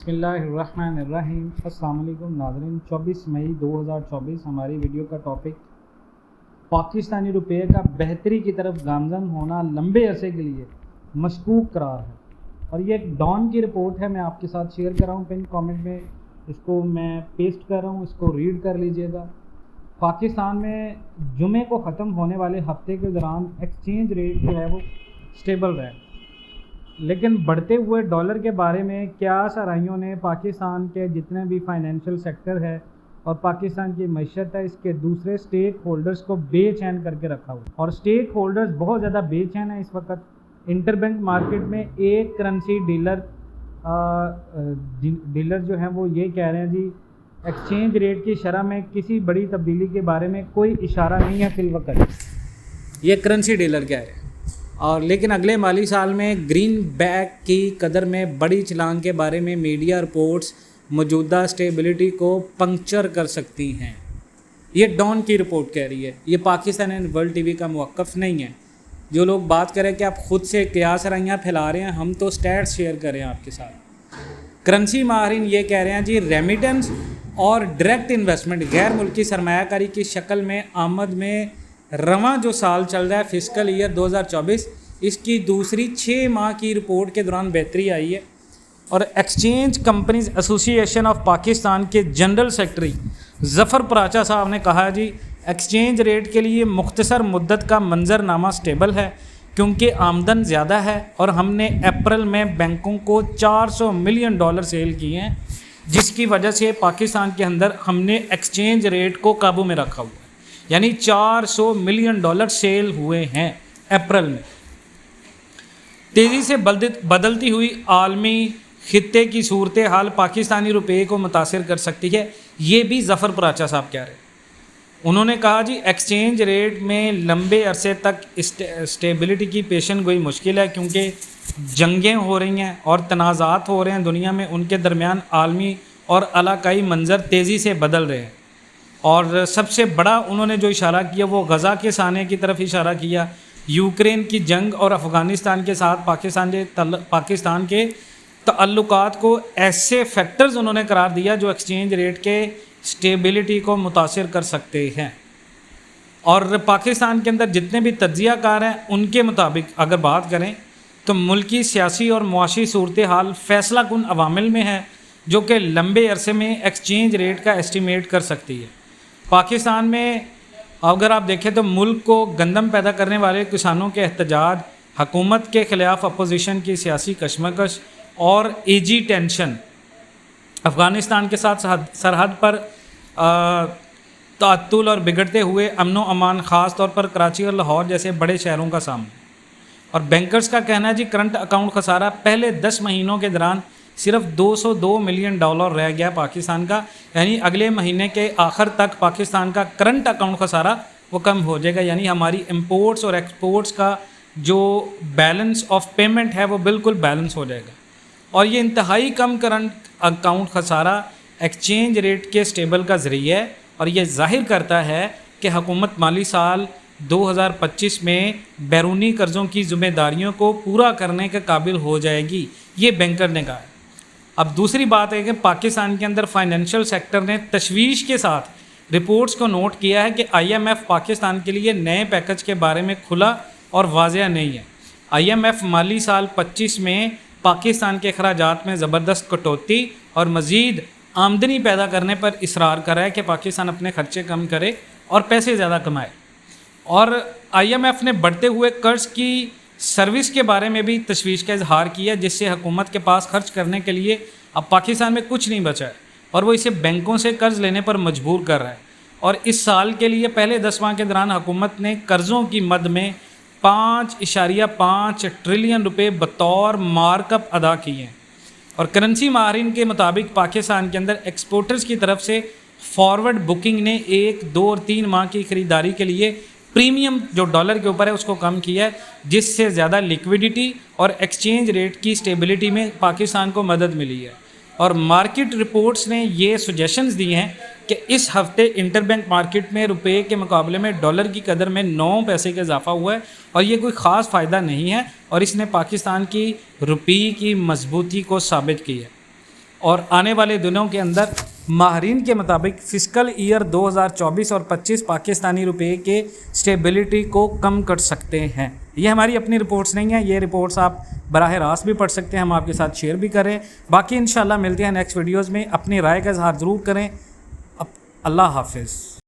بسم اللہ الرحمن الرحیم۔ السلام علیکم ناظرین، 24 مئی 2024 ہماری ویڈیو کا ٹاپک پاکستانی روپے کا بہتری کی طرف گامزن ہونا لمبے عرصے کے لیے مشکوک قرار ہے، اور یہ ایک ڈان کی رپورٹ ہے۔ میں آپ کے ساتھ شیئر کر رہا ہوں پن کامنٹ میں، اس کو میں پیسٹ کر رہا ہوں، اس کو ریڈ کر لیجئے گا۔ پاکستان میں جمعے کو ختم ہونے والے ہفتے کے دوران ایکسچینج ریٹ جو ہے وہ سٹیبل رہے، لیکن بڑھتے ہوئے ڈالر کے بارے میں کیا سرائیوں نے پاکستان کے جتنے بھی فائنینشیل سیکٹر ہے اور پاکستان کی معیشت ہے، اس کے دوسرے سٹیک ہولڈرز کو بے چین کر کے رکھا ہوا، اور سٹیک ہولڈرز بہت زیادہ بے چین ہیں اس وقت۔ انٹر بینک مارکیٹ میں ایک کرنسی ڈیلر جو ہیں وہ یہ کہہ رہے ہیں جی ایکسچینج ریٹ کی شرح میں کسی بڑی تبدیلی کے بارے میں کوئی اشارہ نہیں ہے فی الوقت، یہ کرنسی ڈیلر کہہ رہے ہیں۔ اور لیکن اگلے مالی سال میں گرین بیک کی قدر میں بڑی چھلانگ کے بارے میں میڈیا رپورٹس موجودہ سٹیبلٹی کو پنکچر کر سکتی ہیں، یہ ڈان کی رپورٹ کہہ رہی ہے، یہ Pakistan and world T V کا موقف نہیں ہے۔ جو لوگ بات کریں کہ آپ خود سے قیاس رائیاں پھیلا رہے ہیں، ہم تو سٹیٹس شیئر کر رہے ہیں آپ کے ساتھ۔ کرنسی ماہرین یہ کہہ رہے ہیں جی ریمیٹنس اور ڈائریکٹ انویسٹمنٹ غیر ملکی سرمایہ کاری کی شکل میں آمد میں رواں جو سال چل رہا ہے فسکل ایئر 2024، اس کی دوسری 6 ماہ کی رپورٹ کے دوران بہتری آئی ہے۔ اور ایکسچینج کمپنیز ایسوسی ایشن آف پاکستان کے جنرل سیکرٹری ظفر پراچا صاحب نے کہا جی ایکسچینج ریٹ کے لیے مختصر مدت کا منظر نامہ سٹیبل ہے، کیونکہ آمدن زیادہ ہے، اور ہم نے اپریل میں بینکوں کو $400 ملین سیل کیے ہیں، جس کی وجہ سے پاکستان کے اندر ہم نے ایکسچینج ریٹ کو قابو میں رکھا ہوا ہے، یعنی $400 ملین سیل ہوئے ہیں اپریل میں۔ تیزی سے بدلتی ہوئی عالمی خطے کی صورتحال پاکستانی روپے کو متاثر کر سکتی ہے، یہ بھی ظفر پراچا صاحب کہہ رہے ہیں۔ انہوں نے کہا جی ایکسچینج ریٹ میں لمبے عرصے تک اسٹیبلٹی کی پیشن گوئی مشکل ہے، کیونکہ جنگیں ہو رہی ہیں اور تنازعات ہو رہے ہیں دنیا میں، ان کے درمیان عالمی اور علاقائی منظر تیزی سے بدل رہے ہیں۔ اور سب سے بڑا انہوں نے جو اشارہ کیا وہ غزہ کے سانحے کی طرف اشارہ کیا، یوکرین کی جنگ اور افغانستان کے ساتھ پاکستان کے تعلقات کو ایسے فیکٹرز انہوں نے قرار دیا جو ایکسچینج ریٹ کے سٹیبلٹی کو متاثر کر سکتے ہیں۔ اور پاکستان کے اندر جتنے بھی تجزیہ کار ہیں ان کے مطابق اگر بات کریں تو ملکی سیاسی اور معاشی صورتحال فیصلہ کن عوامل میں ہے جو کہ لمبے عرصے میں ایکسچینج ریٹ کا ایسٹیمیٹ کر سکتی ہے۔ پاکستان میں اگر آپ دیکھیں تو ملک کو گندم پیدا کرنے والے کسانوں کے احتجاج، حکومت کے خلاف اپوزیشن کی سیاسی کشمکش اور ایجی ٹینشن، افغانستان کے ساتھ سرحد پر تعطل اور بگڑتے ہوئے امن و امان، خاص طور پر کراچی اور لاہور جیسے بڑے شہروں کا سامنا۔ اور بینکرز کا کہنا ہے جی کرنٹ اکاؤنٹ خسارہ پہلے 10 مہینوں کے دوران صرف $202 ملین رہ گیا پاکستان کا، یعنی اگلے مہینے کے آخر تک پاکستان کا کرنٹ اکاؤنٹ خسارہ وہ کم ہو جائے گا، یعنی ہماری امپورٹس اور ایکسپورٹس کا جو بیلنس آف پیمنٹ ہے وہ بالکل بیلنس ہو جائے گا۔ اور یہ انتہائی کم کرنٹ اکاؤنٹ خسارہ ایکسچینج ریٹ کے سٹیبل کا ذریعہ ہے، اور یہ ظاہر کرتا ہے کہ حکومت مالی سال 2025 میں بیرونی قرضوں کی ذمہ داریوں کو پورا کرنے کے قابل ہو جائے گی، یہ بینکر نے کہا ہے۔ اب دوسری بات ہے کہ پاکستان کے اندر فائنینشیل سیکٹر نے تشویش کے ساتھ رپورٹس کو نوٹ کیا ہے کہ IMF پاکستان کے لیے نئے پیکج کے بارے میں کھلا اور واضح نہیں ہے۔ IMF مالی سال 25 میں پاکستان کے اخراجات میں زبردست کٹوتی اور مزید آمدنی پیدا کرنے پر اصرار کر رہا ہے کہ پاکستان اپنے خرچے کم کرے اور پیسے زیادہ کمائے۔ اور IMF نے بڑھتے ہوئے قرض کی سروس کے بارے میں بھی تشویش کا اظہار کیا، جس سے حکومت کے پاس خرچ کرنے کے لیے اب پاکستان میں کچھ نہیں بچا ہے، اور وہ اسے بینکوں سے قرض لینے پر مجبور کر رہا ہے۔ اور اس سال کے لیے پہلے 10 ماہ کے دوران حکومت نے قرضوں کی مد میں $5.5 ٹریلین بطور مارک اپ ادا کیے ہیں۔ اور کرنسی ماہرین کے مطابق پاکستان کے اندر ایکسپورٹرز کی طرف سے فارورڈ بکنگ نے 1، 2 اور 3 ماہ کی خریداری کے لیے پریمیم جو ڈالر کے اوپر ہے اس کو کم کیا ہے، جس سے زیادہ لیکویڈیٹی اور ایکسچینج ریٹ کی سٹیبلٹی میں پاکستان کو مدد ملی ہے۔ اور مارکیٹ رپورٹس نے یہ سجیشنز دی ہیں کہ اس ہفتے انٹر بینک مارکیٹ میں روپے کے مقابلے میں ڈالر کی قدر میں 9 پیسے کا اضافہ ہوا ہے، اور یہ کوئی خاص فائدہ نہیں ہے، اور اس نے پاکستان کی روپے کی مضبوطی کو ثابت کی ہے۔ اور آنے والے دنوں کے اندر ماہرین کے مطابق فسکل ایئر 2024 اور 25 پاکستانی روپے کے سٹیبلٹی کو کم کر سکتے ہیں. یہ ہماری اپنی رپورٹس نہیں ہیں, یہ رپورٹس آپ براہ راست بھی پڑھ سکتے ہیں, ہم آپ کے ساتھ شیئر بھی کریں. باقی انشاءاللہ ملتے ہیں نیکسٹ ویڈیوز میں. اپنی رائے کا اظہار ضرور کریں. اللہ حافظ.